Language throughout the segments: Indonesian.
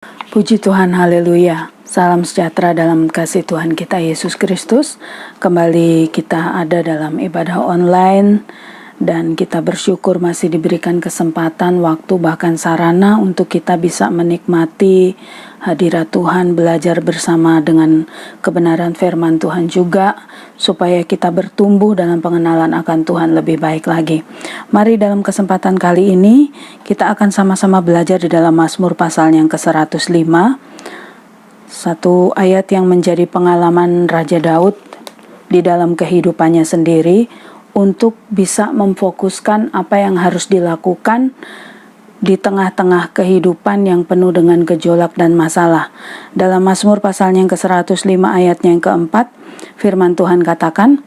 Puji Tuhan, haleluya. Salam sejahtera dalam kasih Tuhan kita Yesus Kristus. Kembali kita ada dalam ibadah online dan kita bersyukur masih diberikan kesempatan, waktu, bahkan sarana untuk kita bisa menikmati hadirat Tuhan, belajar bersama dengan kebenaran firman Tuhan juga, supaya kita bertumbuh dalam pengenalan akan Tuhan lebih baik lagi. Mari dalam kesempatan kali ini kita akan sama-sama belajar di dalam Mazmur pasal yang ke-105, satu ayat yang menjadi pengalaman Raja Daud di dalam kehidupannya sendiri untuk bisa memfokuskan apa yang harus dilakukan di tengah-tengah kehidupan yang penuh dengan gejolak dan masalah. Dalam Mazmur pasal yang ke-105 ayatnya yang keempat, firman Tuhan katakan,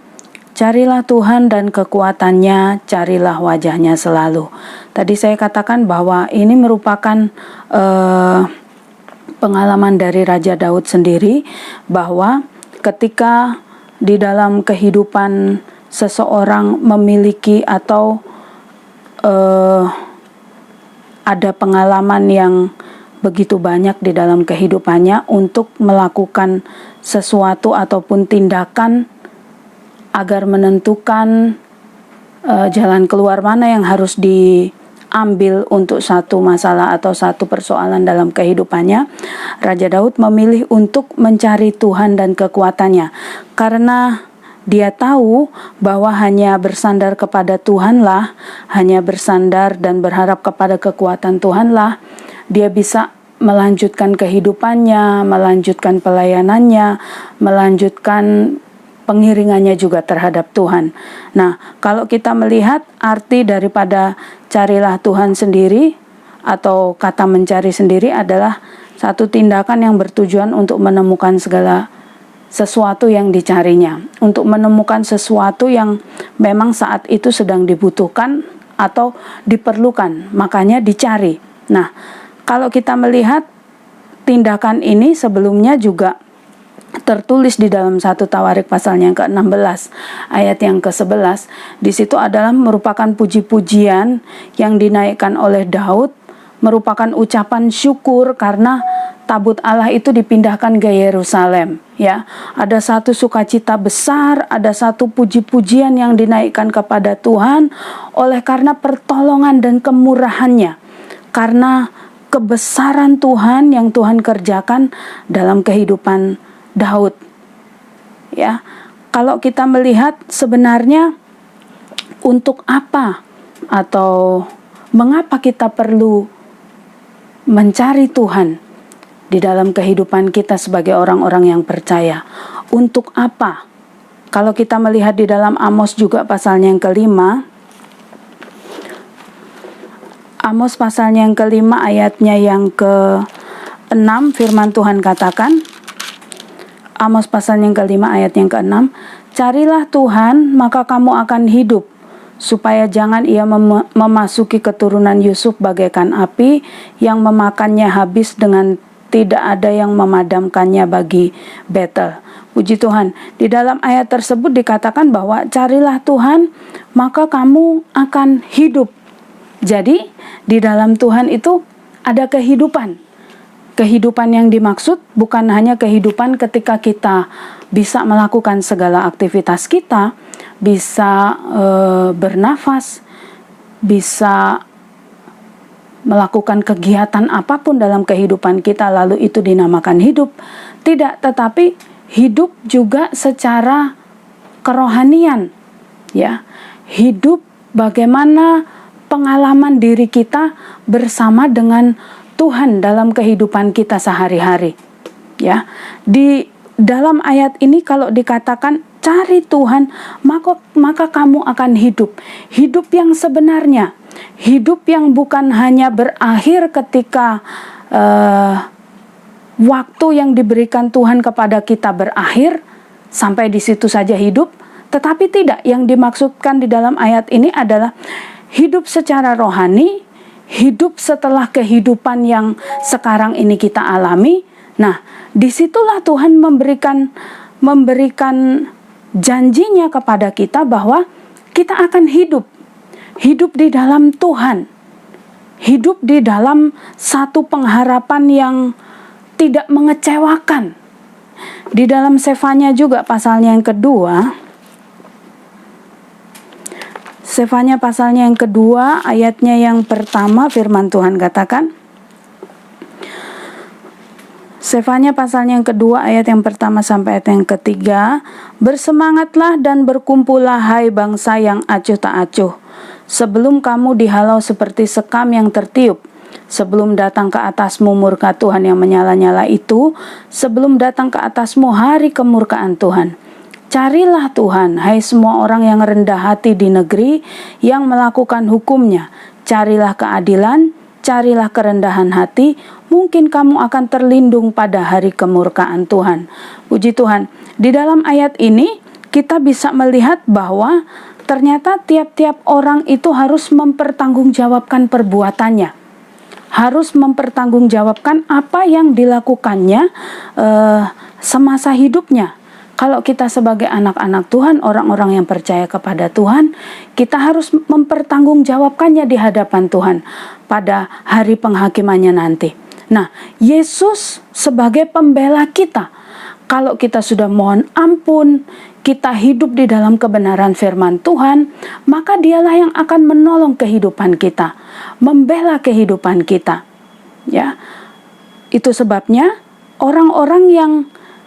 "Carilah Tuhan dan kekuatannya, carilah wajahnya selalu." Tadi saya katakan bahwa ini merupakan pengalaman dari Raja Daud sendiri, bahwa ketika di dalam kehidupan seseorang memiliki atau ada pengalaman yang begitu banyak di dalam kehidupannya untuk melakukan sesuatu ataupun tindakan agar menentukan jalan keluar mana yang harus diambil untuk satu masalah atau satu persoalan dalam kehidupannya, Raja Daud memilih untuk mencari Tuhan dan kekuatannya, karena dia tahu bahwa hanya bersandar kepada Tuhanlah, hanya bersandar dan berharap kepada kekuatan Tuhanlah, dia bisa melanjutkan kehidupannya, melanjutkan pelayanannya, melanjutkan pengiringannya juga terhadap Tuhan. Nah, kalau kita melihat arti daripada carilah Tuhan sendiri, atau kata mencari sendiri adalah satu tindakan yang bertujuan untuk menemukan segala sesuatu yang dicarinya, untuk menemukan sesuatu yang memang saat itu sedang dibutuhkan atau diperlukan, makanya dicari. Nah, kalau kita melihat tindakan ini sebelumnya juga tertulis di dalam 1 Tawarik pasal yang ke-16 ayat yang ke-11. Di situ adalah merupakan puji-pujian yang dinaikkan oleh Daud, merupakan ucapan syukur karena tabut Allah itu dipindahkan ke Yerusalem, ya. Ada satu sukacita besar, ada satu puji-pujian yang dinaikkan kepada Tuhan oleh karena pertolongan dan kemurahannya, karena kebesaran Tuhan yang Tuhan kerjakan dalam kehidupan Daud. Ya. Kalau kita melihat sebenarnya untuk apa atau mengapa kita perlu mencari Tuhan di dalam kehidupan kita sebagai orang-orang yang percaya. Untuk apa? Kalau kita melihat di dalam Amos juga pasalnya yang ke-5, Amos pasalnya yang ke-5 ayatnya yang ke-6, firman Tuhan katakan, Amos pasalnya yang ke-5 ayat yang ke-6, "Carilah Tuhan, maka kamu akan hidup, supaya jangan ia memasuki keturunan Yusuf bagaikan api yang memakannya habis dengan tidak ada yang memadamkannya bagi Betel." Puji Tuhan, di dalam ayat tersebut dikatakan bahwa carilah Tuhan, maka kamu akan hidup. Jadi, di dalam Tuhan itu ada kehidupan. Kehidupan yang dimaksud bukan hanya kehidupan ketika kita bisa melakukan segala aktivitas kita, bisa bernafas, bisa melakukan kegiatan apapun dalam kehidupan kita lalu itu dinamakan hidup. Tidak, tetapi hidup juga secara kerohanian, ya. Hidup bagaimana pengalaman diri kita bersama dengan Tuhan dalam kehidupan kita sehari-hari, ya. Di dalam ayat ini kalau dikatakan cari Tuhan, maka kamu akan hidup. Hidup yang sebenarnya, hidup yang bukan hanya berakhir ketika waktu yang diberikan Tuhan kepada kita berakhir, sampai di situ saja hidup, tetapi tidak. Yang dimaksudkan di dalam ayat ini adalah hidup secara rohani, hidup setelah kehidupan yang sekarang ini kita alami. Nah, disitulah Tuhan memberikan janjinya kepada kita bahwa kita akan hidup di dalam Tuhan, hidup di dalam satu pengharapan yang tidak mengecewakan. Di dalam Sefanya juga pasalnya yang kedua, Sefanya pasalnya yang kedua, ayatnya yang pertama, firman Tuhan katakan, Sefanya pasalnya yang kedua, ayat yang pertama sampai ayat yang ketiga, bersemangatlah dan berkumpullah hai bangsa yang acuh tak acuh, sebelum kamu dihalau seperti sekam yang tertiup, sebelum datang ke atasmu murka Tuhan yang menyala-nyala itu, sebelum datang ke atasmu hari kemurkaan Tuhan. Carilah Tuhan, hai semua orang yang rendah hati di negeri, yang melakukan hukum-Nya. Carilah keadilan, carilah kerendahan hati, mungkin kamu akan terlindung pada hari kemurkaan Tuhan. Puji Tuhan, di dalam ayat ini kita bisa melihat bahwa ternyata tiap-tiap orang itu harus mempertanggungjawabkan perbuatannya. Harus mempertanggungjawabkan apa yang dilakukannya semasa hidupnya. Kalau kita sebagai anak-anak Tuhan, orang-orang yang percaya kepada Tuhan, kita harus mempertanggungjawabkannya di hadapan Tuhan pada hari penghakimannya nanti. Nah, Yesus sebagai pembela kita, kalau kita sudah mohon ampun, kita hidup di dalam kebenaran firman Tuhan, maka Dialah yang akan menolong kehidupan kita, membela kehidupan kita. Ya, itu sebabnya orang-orang yang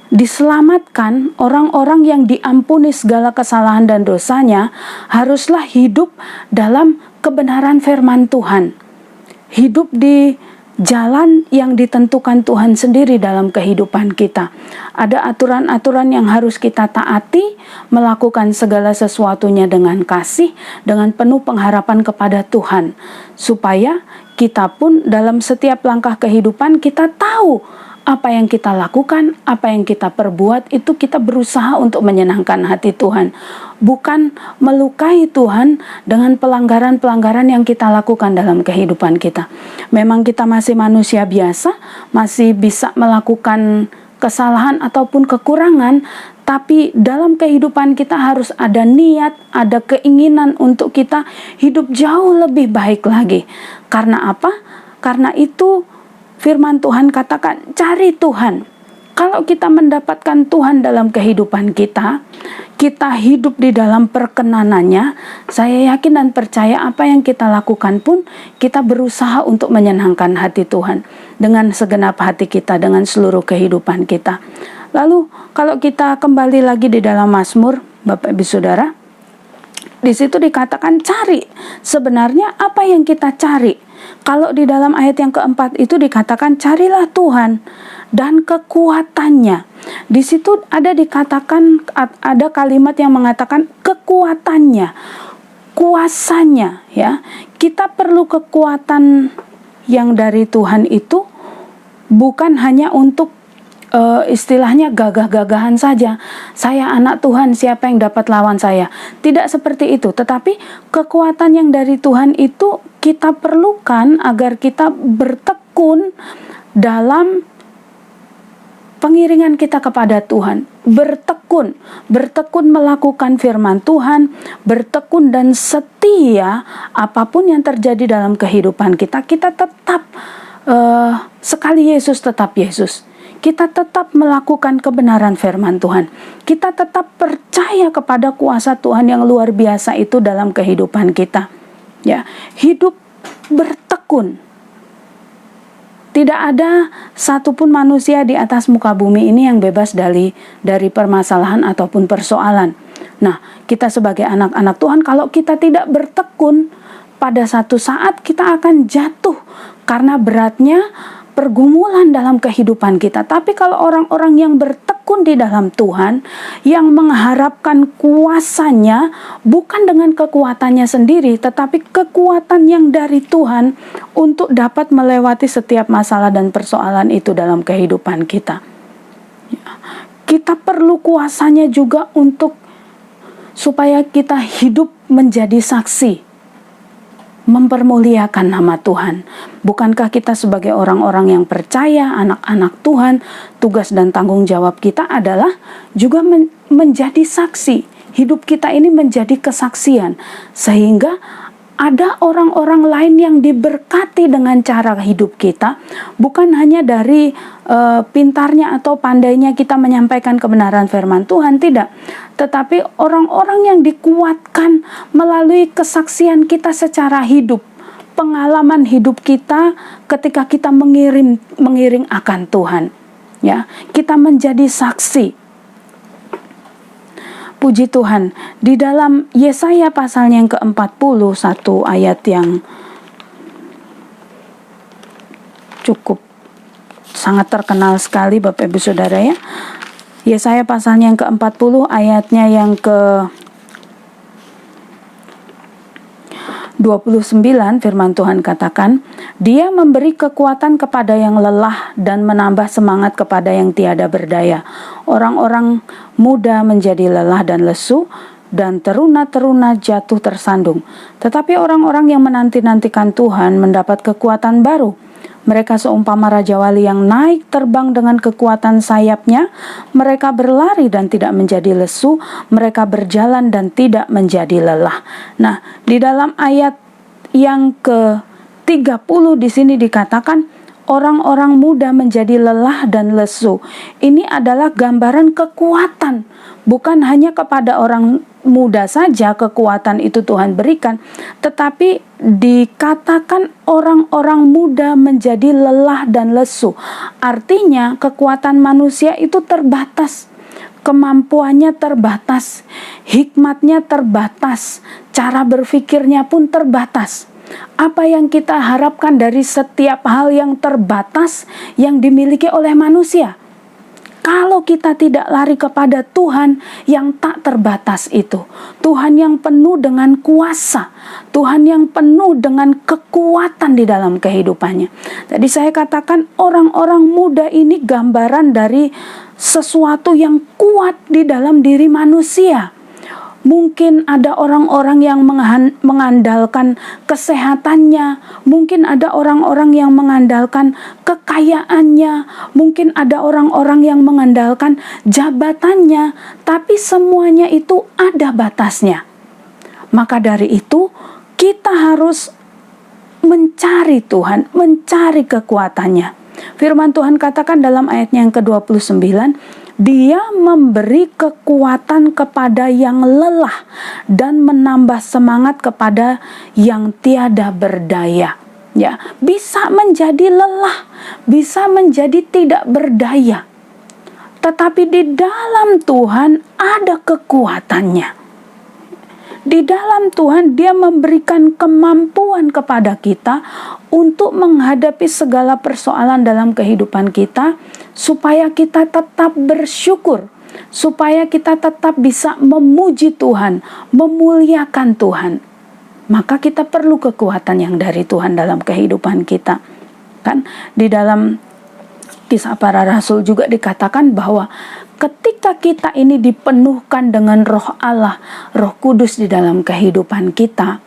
diselamatkan, orang-orang yang diampuni segala kesalahan dan dosanya, haruslah hidup dalam kebenaran firman Tuhan. Hidup di jalan yang ditentukan Tuhan sendiri dalam kehidupan kita. Ada aturan-aturan yang harus kita taati, melakukan segala sesuatunya dengan kasih, dengan penuh pengharapan kepada Tuhan. Supaya kita pun dalam setiap langkah kehidupan kita tahu apa yang kita lakukan, apa yang kita perbuat, itu kita berusaha untuk menyenangkan hati Tuhan. Bukan melukai Tuhan dengan pelanggaran-pelanggaran yang kita lakukan dalam kehidupan kita. Memang kita masih manusia biasa, masih bisa melakukan kesalahan ataupun kekurangan, tapi dalam kehidupan kita harus ada niat, ada keinginan untuk kita hidup jauh lebih baik lagi. Karena apa? Karena itu firman Tuhan katakan, cari Tuhan. Kalau kita mendapatkan Tuhan dalam kehidupan kita, kita hidup di dalam perkenanannya, saya yakin dan percaya apa yang kita lakukan pun, kita berusaha untuk menyenangkan hati Tuhan. Dengan segenap hati kita, dengan seluruh kehidupan kita. Lalu, kalau kita kembali lagi di dalam Mazmur, Bapak Ibu Saudara, di situ dikatakan cari. Sebenarnya apa yang kita cari? Kalau di dalam ayat yang keempat itu dikatakan carilah Tuhan dan kekuatannya. Di situ ada dikatakan, ada kalimat yang mengatakan kekuatannya, kuasanya, ya. Kita perlu kekuatan yang dari Tuhan itu bukan hanya untuk istilahnya gagah-gagahan saja. Saya anak Tuhan, siapa yang dapat lawan saya? Tidak seperti itu, tetapi kekuatan yang dari Tuhan itu kita perlukan agar kita bertekun dalam pengiringan kita kepada Tuhan. Bertekun melakukan firman Tuhan, bertekun dan setia apapun yang terjadi dalam kehidupan kita. Kita tetap sekali Yesus tetap Yesus. Kita tetap melakukan kebenaran firman Tuhan. Kita tetap percaya kepada kuasa Tuhan yang luar biasa itu dalam kehidupan kita. Ya, hidup bertekun. Tidak ada satupun manusia di atas muka bumi ini yang bebas dari permasalahan ataupun persoalan. Nah, kita sebagai anak-anak Tuhan, kalau kita tidak bertekun, pada satu saat kita akan jatuh karena beratnya pergumulan dalam kehidupan kita. Tapi kalau orang-orang yang bertekun di dalam Tuhan, yang mengharapkan kuasanya, bukan dengan kekuatannya sendiri, tetapi kekuatan yang dari Tuhan untuk dapat melewati setiap masalah dan persoalan itu dalam kehidupan kita. Kita perlu kuasanya juga untuk supaya kita hidup menjadi saksi, mempermuliakan nama Tuhan. Bukankah kita sebagai orang-orang yang percaya, anak-anak Tuhan, tugas dan tanggung jawab kita adalah juga menjadi saksi. Hidup kita ini menjadi kesaksian, sehingga ada orang-orang lain yang diberkati dengan cara hidup kita, bukan hanya dari pintarnya atau pandainya kita menyampaikan kebenaran firman Tuhan, tidak, tetapi orang-orang yang dikuatkan melalui kesaksian kita secara hidup, pengalaman hidup kita ketika kita mengiring akan Tuhan, ya, kita menjadi saksi. Puji Tuhan, di dalam Yesaya pasalnya yang ke-40, satu ayat yang cukup sangat terkenal sekali Bapak Ibu Saudara ya. Yesaya pasalnya yang ke-40 ayatnya yang ke-29, firman Tuhan katakan, Dia memberi kekuatan kepada yang lelah dan menambah semangat kepada yang tiada berdaya. Orang-orang muda menjadi lelah dan lesu, dan teruna-teruna jatuh tersandung. Tetapi orang-orang yang menanti-nantikan Tuhan mendapat kekuatan baru. Mereka seumpama Raja Wali yang naik terbang dengan kekuatan sayapnya. Mereka berlari dan tidak menjadi lesu. Mereka berjalan dan tidak menjadi lelah. Nah, di dalam ayat yang ke-30 di sini dikatakan orang-orang muda menjadi lelah dan lesu. Ini adalah gambaran kekuatan. Bukan hanya kepada orang muda saja kekuatan itu Tuhan berikan, tetapi dikatakan orang-orang muda menjadi lelah dan lesu. Artinya kekuatan manusia itu terbatas, kemampuannya terbatas, hikmatnya terbatas, cara berpikirnya pun terbatas. Apa yang kita harapkan dari setiap hal yang terbatas yang dimiliki oleh manusia? Kalau kita tidak lari kepada Tuhan yang tak terbatas itu, Tuhan yang penuh dengan kuasa, Tuhan yang penuh dengan kekuatan di dalam kehidupannya. Tadi saya katakan orang-orang muda ini gambaran dari sesuatu yang kuat di dalam diri manusia. Mungkin ada orang-orang yang mengandalkan kesehatannya, mungkin ada orang-orang yang mengandalkan kekayaannya, mungkin ada orang-orang yang mengandalkan jabatannya, tapi semuanya itu ada batasnya. Maka dari itu, kita harus mencari Tuhan, mencari kekuatannya. Firman Tuhan katakan dalam ayatnya yang ke-29, Dia memberi kekuatan kepada yang lelah dan menambah semangat kepada yang tiada berdaya. Ya, bisa menjadi lelah, bisa menjadi tidak berdaya. Tetapi di dalam Tuhan ada kekuatannya. Di dalam Tuhan Dia memberikan kemampuan kepada kita untuk menghadapi segala persoalan dalam kehidupan kita, supaya kita tetap bersyukur, supaya kita tetap bisa memuji Tuhan, memuliakan Tuhan. Maka kita perlu kekuatan yang dari Tuhan dalam kehidupan kita. Kan di dalam Kisah Para Rasul juga dikatakan bahwa ketika kita ini dipenuhkan dengan Roh Allah, Roh Kudus di dalam kehidupan kita,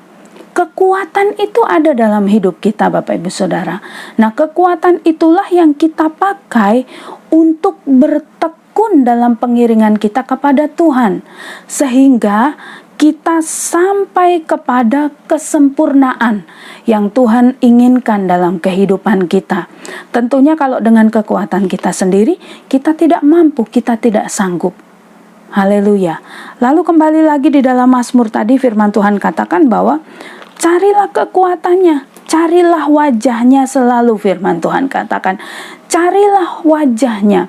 kekuatan itu ada dalam hidup kita Bapak Ibu Saudara. Nah, kekuatan itulah yang kita pakai untuk bertekun dalam pengiringan kita kepada Tuhan, sehingga kita sampai kepada kesempurnaan yang Tuhan inginkan dalam kehidupan kita. Tentunya kalau dengan kekuatan kita sendiri, kita tidak mampu, kita tidak sanggup. Haleluya. Lalu kembali lagi di dalam Mazmur tadi, firman Tuhan katakan bahwa carilah kekuatannya, carilah wajahnya selalu, firman Tuhan katakan. Carilah wajahnya.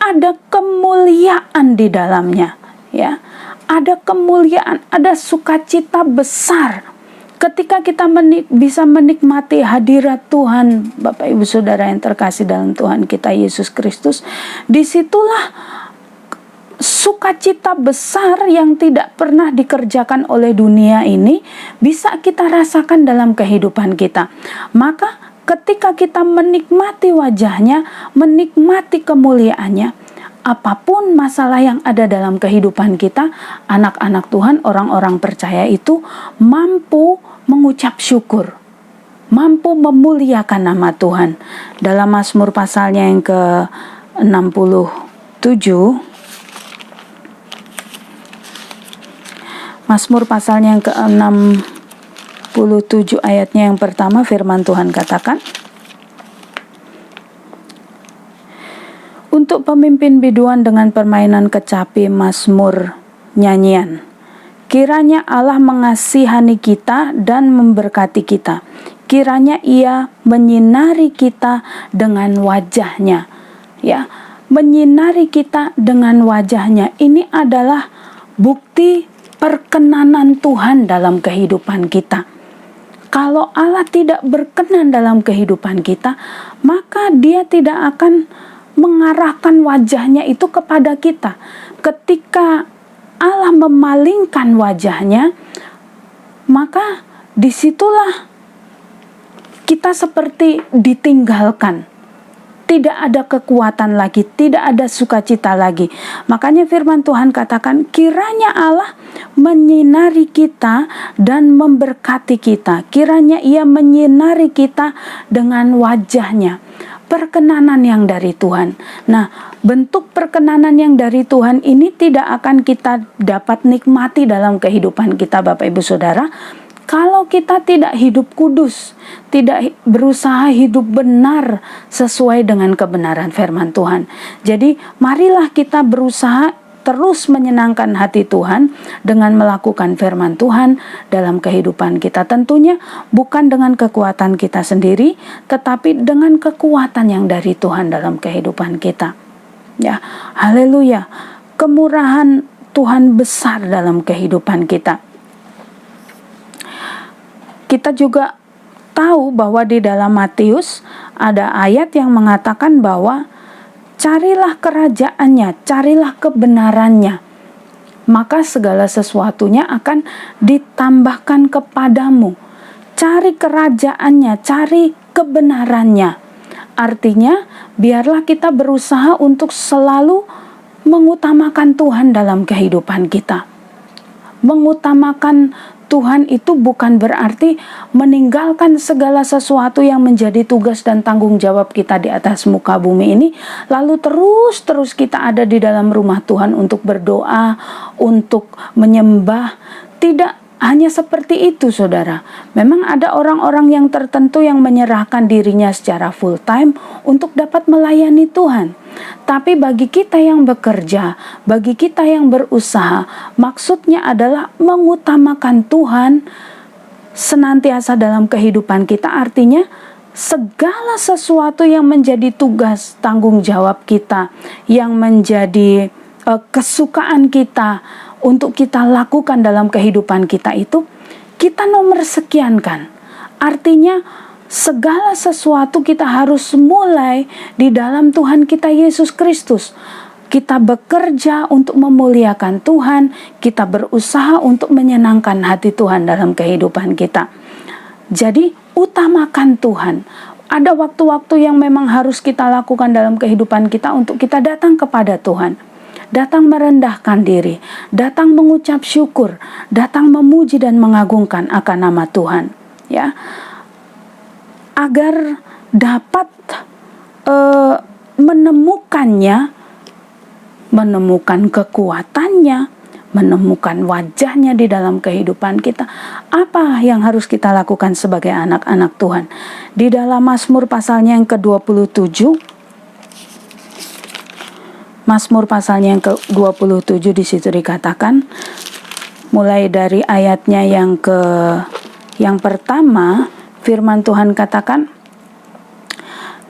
Ada kemuliaan di dalamnya, ya. Ada kemuliaan, ada sukacita besar ketika kita bisa menikmati hadirat Tuhan, Bapak Ibu Saudara yang terkasih dalam Tuhan kita Yesus Kristus. Disitulah sukacita besar yang tidak pernah dikerjakan oleh dunia ini bisa kita rasakan dalam kehidupan kita. Maka ketika kita menikmati wajahnya, menikmati kemuliaannya, apapun masalah yang ada dalam kehidupan kita, anak-anak Tuhan, orang-orang percaya itu mampu mengucap syukur, mampu memuliakan nama Tuhan. Dalam Mazmur pasalnya yang ke-67, Mazmur pasalnya yang ke-67 27 ayatnya yang pertama, firman Tuhan katakan, untuk pemimpin biduan dengan permainan kecapi mazmur nyanyian. Kiranya Allah mengasihani kita dan memberkati kita. Kiranya Ia menyinari kita dengan wajah-Nya. Ya, menyinari kita dengan wajah-Nya. Ini adalah bukti perkenanan Tuhan dalam kehidupan kita. Kalau Allah tidak berkenan dalam kehidupan kita, maka Dia tidak akan mengarahkan wajah-Nya itu kepada kita. Ketika Allah memalingkan wajah-Nya, maka disitulah kita seperti ditinggalkan. Tidak ada kekuatan lagi, tidak ada sukacita lagi. Makanya firman Tuhan katakan, kiranya Allah menyinari kita dan memberkati kita. Kiranya Ia menyinari kita dengan wajah-Nya. Perkenanan yang dari Tuhan. Nah, bentuk perkenanan yang dari Tuhan ini tidak akan kita dapat nikmati dalam kehidupan kita, Bapak Ibu Saudara, kalau kita tidak hidup kudus, tidak berusaha hidup benar sesuai dengan kebenaran firman Tuhan. Jadi, marilah kita berusaha terus menyenangkan hati Tuhan dengan melakukan firman Tuhan dalam kehidupan kita. Tentunya bukan dengan kekuatan kita sendiri, tetapi dengan kekuatan yang dari Tuhan dalam kehidupan kita. Ya, haleluya. Kemurahan Tuhan besar dalam kehidupan kita. Kita juga tahu bahwa di dalam Matius ada ayat yang mengatakan bahwa carilah kerajaannya, carilah kebenarannya, maka segala sesuatunya akan ditambahkan kepadamu. Cari kerajaannya, cari kebenarannya. Artinya, biarlah kita berusaha untuk selalu mengutamakan Tuhan dalam kehidupan kita. Mengutamakan Tuhan itu bukan berarti meninggalkan segala sesuatu yang menjadi tugas dan tanggung jawab kita di atas muka bumi ini, lalu terus kita ada di dalam rumah Tuhan untuk berdoa, untuk menyembah. Tidak hanya seperti itu, saudara. Memang ada orang-orang yang tertentu yang menyerahkan dirinya secara full time untuk dapat melayani Tuhan. Tapi bagi kita yang bekerja, bagi kita yang berusaha, maksudnya adalah mengutamakan Tuhan senantiasa dalam kehidupan kita. Artinya segala sesuatu yang menjadi tugas tanggung jawab kita, yang menjadi kesukaan kita untuk kita lakukan dalam kehidupan kita itu, kita nomor sekiankan. Artinya segala sesuatu kita harus mulai di dalam Tuhan kita Yesus Kristus. Kita bekerja untuk memuliakan Tuhan, kita berusaha untuk menyenangkan hati Tuhan dalam kehidupan kita. Jadi utamakan Tuhan. Ada waktu-waktu yang memang harus kita lakukan dalam kehidupan kita untuk kita datang kepada Tuhan. Datang merendahkan diri, datang mengucap syukur, datang memuji dan mengagungkan akan nama Tuhan. Ya, agar dapat menemukan kekuatannya, menemukan wajahnya di dalam kehidupan kita. Apa yang harus kita lakukan sebagai anak-anak Tuhan? Di dalam Mazmur pasalnya yang ke-27, Mazmur pasalnya yang ke-27 di situ dikatakan, mulai dari ayatnya yang pertama, firman Tuhan katakan,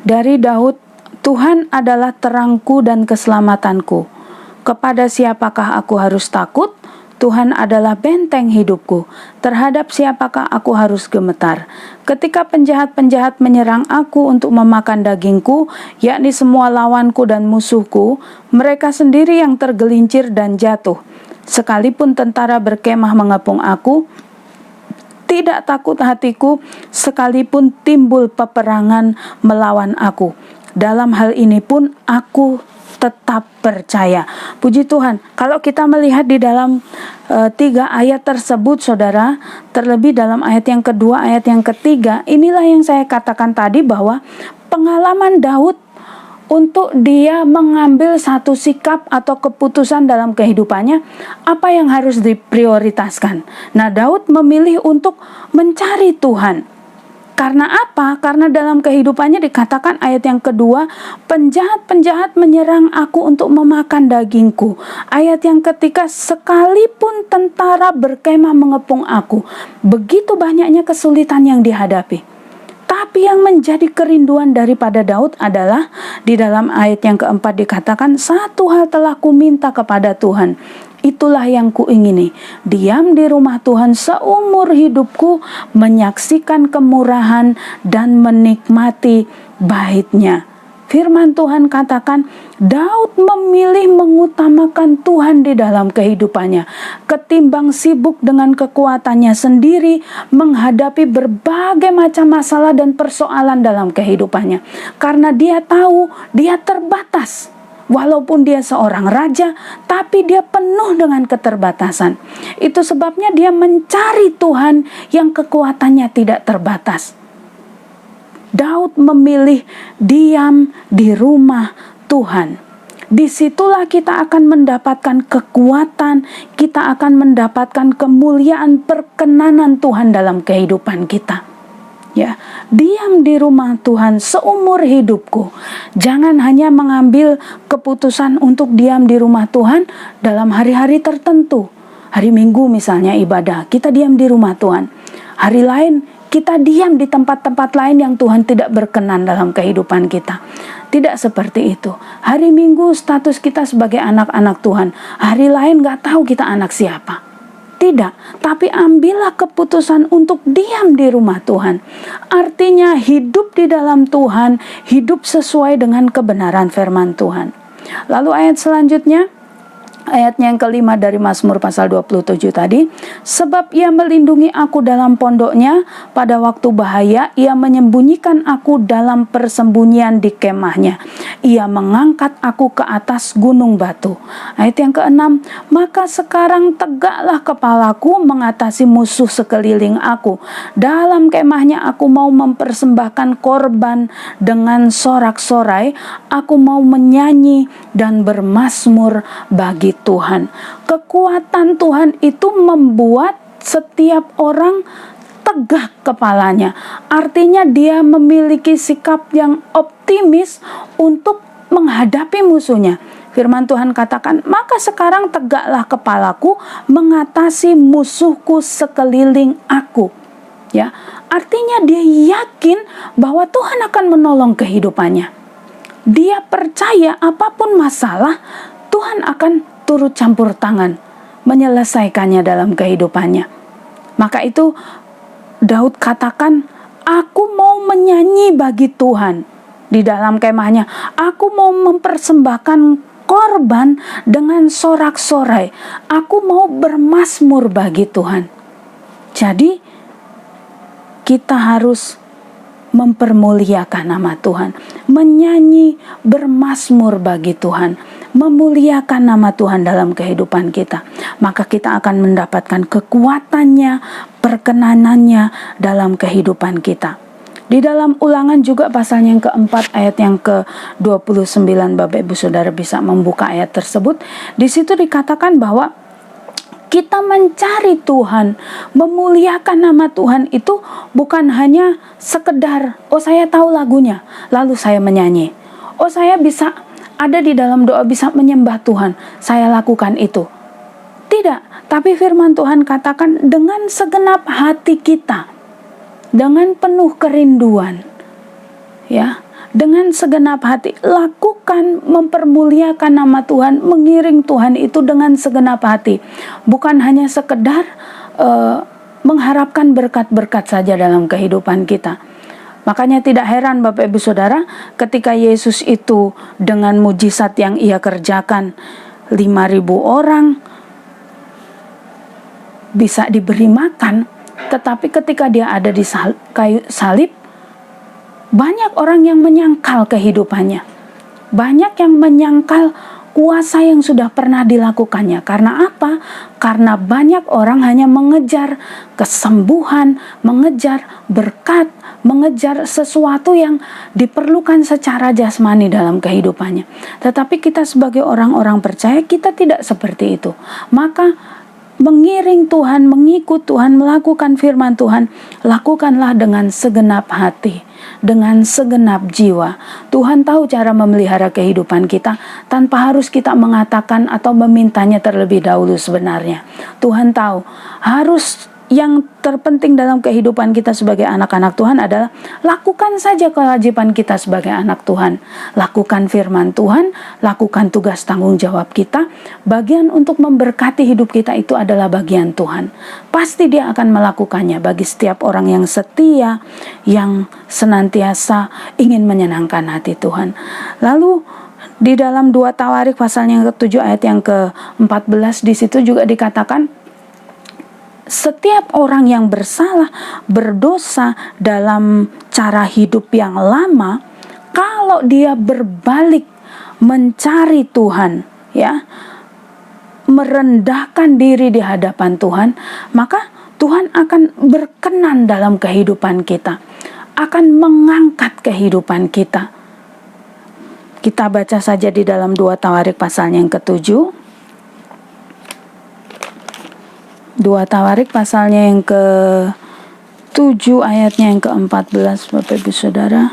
dari Daud, Tuhan adalah terangku dan keselamatanku. Kepada siapakah aku harus takut? Tuhan adalah benteng hidupku. Terhadap siapakah aku harus gemetar? Ketika penjahat-penjahat menyerang aku untuk memakan dagingku, yakni semua lawanku dan musuhku, mereka sendiri yang tergelincir dan jatuh. Sekalipun tentara berkemah mengepung aku, tidak takut hatiku, sekalipun timbul peperangan melawan aku. Dalam hal ini pun aku tetap percaya. Puji Tuhan, kalau kita melihat di dalam 3 ayat tersebut, saudara, terlebih dalam ayat yang kedua, ayat yang ketiga, inilah yang saya katakan tadi bahwa pengalaman Daud untuk dia mengambil satu sikap atau keputusan dalam kehidupannya, apa yang harus diprioritaskan. Nah, Daud memilih untuk mencari Tuhan. Karena apa? Karena dalam kehidupannya dikatakan ayat yang kedua, penjahat-penjahat menyerang aku untuk memakan dagingku. Ayat yang ketiga, sekalipun tentara berkemah mengepung aku. Begitu banyaknya kesulitan yang dihadapi. Tapi yang menjadi kerinduan daripada Daud adalah di dalam ayat yang keempat dikatakan, satu hal telah kuminta kepada Tuhan, itulah yang kuingini, diam di rumah Tuhan seumur hidupku, menyaksikan kemurahan dan menikmati bait-Nya. Firman Tuhan katakan, Daud memilih mengutamakan Tuhan di dalam kehidupannya, ketimbang sibuk dengan kekuatannya sendiri menghadapi berbagai macam masalah dan persoalan dalam kehidupannya. Karena dia tahu dia terbatas. Walaupun dia seorang raja, tapi dia penuh dengan keterbatasan. Itu sebabnya dia mencari Tuhan yang kekuatannya tidak terbatas. Daud memilih diam di rumah Tuhan. Disitulah kita akan mendapatkan kekuatan, kita akan mendapatkan kemuliaan, perkenanan Tuhan dalam kehidupan kita. Ya, diam di rumah Tuhan seumur hidupku. Jangan hanya mengambil keputusan untuk diam di rumah Tuhan dalam hari-hari tertentu. Hari Minggu misalnya ibadah, kita diam di rumah Tuhan. Hari lain kita diam di tempat-tempat lain yang Tuhan tidak berkenan dalam kehidupan kita. Tidak seperti itu. Hari Minggu status kita sebagai anak-anak Tuhan. Hari lain gak tahu kita anak siapa. Tidak, tapi ambillah keputusan untuk diam di rumah Tuhan. Artinya hidup di dalam Tuhan, hidup sesuai dengan kebenaran firman Tuhan. Lalu ayat selanjutnya, ayatnya yang kelima dari Mazmur pasal 27 tadi, sebab ia melindungi aku dalam pondoknya, pada waktu bahaya ia menyembunyikan aku dalam persembunyian di kemahnya. Ia mengangkat aku ke atas gunung batu. Ayat yang keenam, maka sekarang tegaklah kepalaku mengatasi musuh sekeliling aku. Dalam kemahnya aku mau mempersembahkan korban dengan sorak-sorai, aku mau menyanyi dan bermazmur bagi Tuhan. Kekuatan Tuhan itu membuat setiap orang tegak kepalanya. Artinya dia memiliki sikap yang optimis untuk menghadapi musuhnya. Firman Tuhan katakan, maka sekarang tegaklah kepalaku mengatasi musuhku sekeliling aku. Ya, artinya dia yakin bahwa Tuhan akan menolong kehidupannya. Dia percaya apapun masalah, Tuhan akan turut campur tangan menyelesaikannya dalam kehidupannya. Maka itu Daud katakan, aku mau menyanyi bagi Tuhan di dalam kemahnya. Aku mau mempersembahkan korban dengan sorak-sorai. Aku mau bermazmur bagi Tuhan. Jadi kita harus mempermuliakan nama Tuhan, menyanyi, bermazmur bagi Tuhan, memuliakan nama Tuhan dalam kehidupan kita. Maka kita akan mendapatkan kekuatannya, perkenanannya dalam kehidupan kita. Di dalam Ulangan juga pasal yang keempat ayat yang ke-29, Bapak Ibu Saudara bisa membuka ayat tersebut. Di situ dikatakan bahwa kita mencari Tuhan, memuliakan nama Tuhan itu bukan hanya sekedar, oh saya tahu lagunya, lalu saya menyanyi. Oh saya bisa ada di dalam doa, bisa menyembah Tuhan, saya lakukan itu. Tidak, tapi firman Tuhan katakan dengan segenap hati kita, dengan penuh kerinduan, ya, dengan segenap hati, lakukan mempermuliakan nama Tuhan, mengiring Tuhan itu dengan segenap hati. Bukan hanya sekedar mengharapkan berkat-berkat saja dalam kehidupan kita. Makanya tidak heran Bapak Ibu Saudara, ketika Yesus itu dengan mujizat yang ia kerjakan, 5.000 orang bisa diberi makan, tetapi ketika dia ada di kayu salib, banyak orang yang menyangkal kehidupannya. Banyak yang menyangkal kuasa yang sudah pernah dilakukannya. Karena apa? Karena banyak orang hanya mengejar kesembuhan, mengejar berkat, mengejar sesuatu yang diperlukan secara jasmani dalam kehidupannya. Tetapi kita sebagai orang-orang percaya, kita tidak seperti itu. Maka mengiring Tuhan, mengikut Tuhan, melakukan firman Tuhan, lakukanlah dengan segenap hati, dengan segenap jiwa. Tuhan tahu cara memelihara kehidupan kita tanpa harus kita mengatakan atau memintanya terlebih dahulu sebenarnya. Tuhan tahu harus yang terpenting dalam kehidupan kita sebagai anak-anak Tuhan adalah lakukan saja kewajiban kita sebagai anak Tuhan. Lakukan firman Tuhan, lakukan tugas tanggung jawab kita. Bagian untuk memberkati hidup kita itu adalah bagian Tuhan. Pasti Dia akan melakukannya bagi setiap orang yang setia, yang senantiasa ingin menyenangkan hati Tuhan. Lalu di dalam 2 Tawarik pasal yang ke-7 ayat yang ke-14, di situ juga dikatakan, setiap orang yang bersalah, berdosa dalam cara hidup yang lama, kalau dia berbalik mencari Tuhan, ya, merendahkan diri di hadapan Tuhan, maka Tuhan akan berkenan dalam kehidupan kita, akan mengangkat kehidupan kita. Kita baca saja di dalam 2 Tawarik pasal yang ke-7. 2 Tawarik pasalnya yang ke-7 ayatnya yang ke-14, Bapak Ibu Saudara.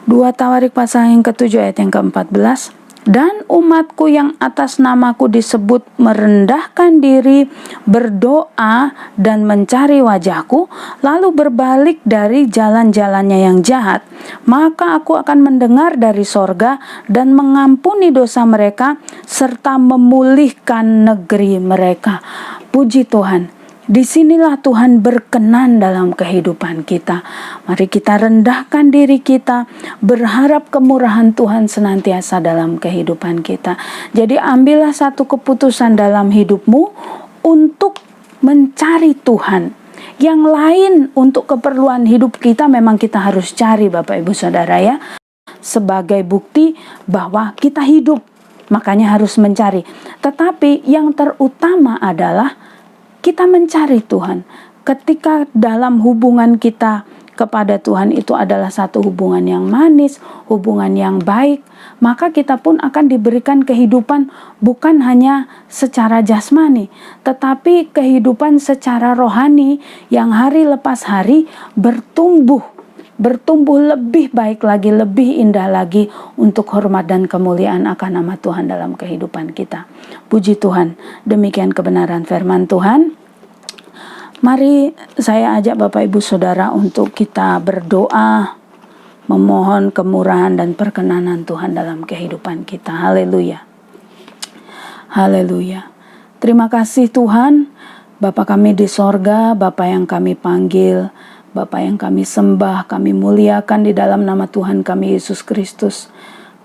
2 Tawarik pasal yang ke-7 ayat yang ke-14. Dan umatku yang atas namaku disebut merendahkan diri, berdoa dan mencari wajahku, lalu berbalik dari jalan-jalannya yang jahat, maka aku akan mendengar dari sorga dan mengampuni dosa mereka serta memulihkan negeri mereka. Puji Tuhan. Disinilah Tuhan berkenan dalam kehidupan kita. Mari kita rendahkan diri kita, berharap kemurahan Tuhan senantiasa dalam kehidupan kita. Jadi ambillah satu keputusan dalam hidupmu untuk mencari Tuhan. Yang lain untuk keperluan hidup kita memang kita harus cari, Bapak Ibu Saudara, ya. Sebagai bukti bahwa kita hidup, makanya harus mencari. Tetapi yang terutama adalah kita mencari Tuhan. Ketika dalam hubungan kita kepada Tuhan itu adalah satu hubungan yang manis, hubungan yang baik, maka kita pun akan diberikan kehidupan bukan hanya secara jasmani, tetapi kehidupan secara rohani yang hari lepas hari bertumbuh lebih baik lagi, lebih indah lagi untuk hormat dan kemuliaan akan nama Tuhan dalam kehidupan kita. Puji Tuhan, demikian kebenaran firman Tuhan. Mari saya ajak Bapak Ibu Saudara untuk kita berdoa, memohon kemurahan dan perkenanan Tuhan dalam kehidupan kita. Haleluya. Haleluya. Terima kasih Tuhan, Bapa kami di sorga, Bapa yang kami panggil, Bapa yang kami sembah, kami muliakan di dalam nama Tuhan kami Yesus Kristus.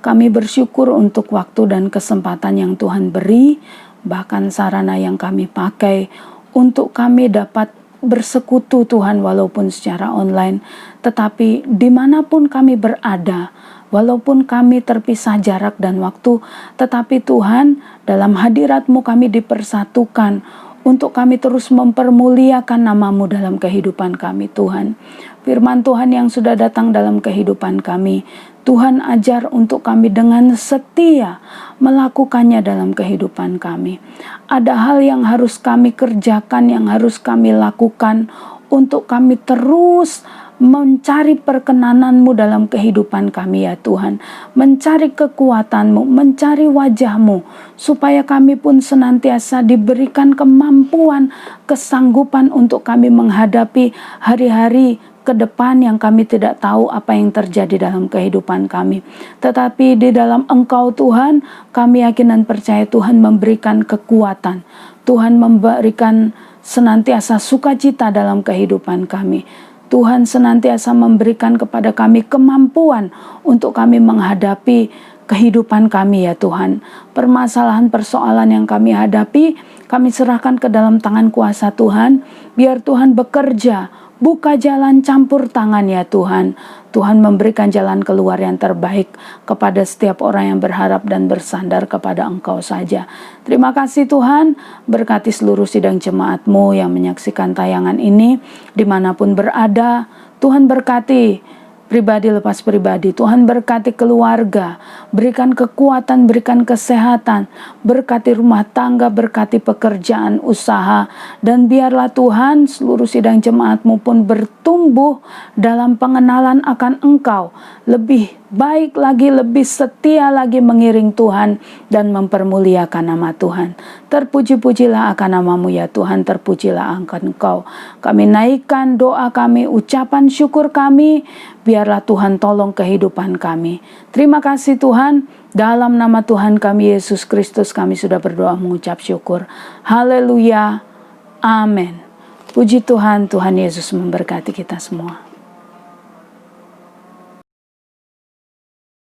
Kami bersyukur untuk waktu dan kesempatan yang Tuhan beri, bahkan sarana yang kami pakai untuk kami dapat bersekutu Tuhan walaupun secara online. Tetapi dimanapun kami berada, walaupun kami terpisah jarak dan waktu, tetapi Tuhan dalam hadirat-Mu kami dipersatukan untuk kami terus mempermuliakan nama-Mu dalam kehidupan kami Tuhan. Firman Tuhan yang sudah datang dalam kehidupan kami, Tuhan ajar untuk kami dengan setia melakukannya dalam kehidupan kami. Ada hal yang harus kami kerjakan, yang harus kami lakukan untuk kami terus mencari perkenanan-Mu dalam kehidupan kami ya Tuhan. Mencari kekuatan-Mu, mencari wajah-Mu, supaya kami pun senantiasa diberikan kemampuan, kesanggupan untuk kami menghadapi hari-hari ke depan yang kami tidak tahu apa yang terjadi dalam kehidupan kami. Tetapi di dalam Engkau Tuhan, kami yakin dan percaya Tuhan memberikan kekuatan. Tuhan memberikan senantiasa sukacita dalam kehidupan kami. Tuhan senantiasa memberikan kepada kami kemampuan untuk kami menghadapi kehidupan kami ya Tuhan. Permasalahan persoalan yang kami hadapi, kami serahkan ke dalam tangan kuasa Tuhan. Biar Tuhan bekerja, buka jalan campur tangan ya Tuhan. Tuhan memberikan jalan keluar yang terbaik kepada setiap orang yang berharap dan bersandar kepada Engkau saja. Terima kasih Tuhan, berkati seluruh sidang jemaat-Mu yang menyaksikan tayangan ini dimanapun berada. Tuhan berkati pribadi lepas pribadi, Tuhan berkati keluarga, berikan kekuatan, berikan kesehatan, berkati rumah tangga, berkati pekerjaan, usaha, dan biarlah Tuhan seluruh sidang jemaat-Mu pun bertumbuh dalam pengenalan akan Engkau, lebih baik lagi, lebih setia lagi mengiring Tuhan dan mempermuliakan nama Tuhan. Terpuji-pujilah akan nama-Mu ya Tuhan, terpujilah akan Engkau. Kami naikkan doa kami, ucapan syukur kami, biarlah Tuhan tolong kehidupan kami. Terima kasih Tuhan, dalam nama Tuhan kami Yesus Kristus kami sudah berdoa mengucap syukur. Haleluya, amin. Puji Tuhan, Tuhan Yesus memberkati kita semua.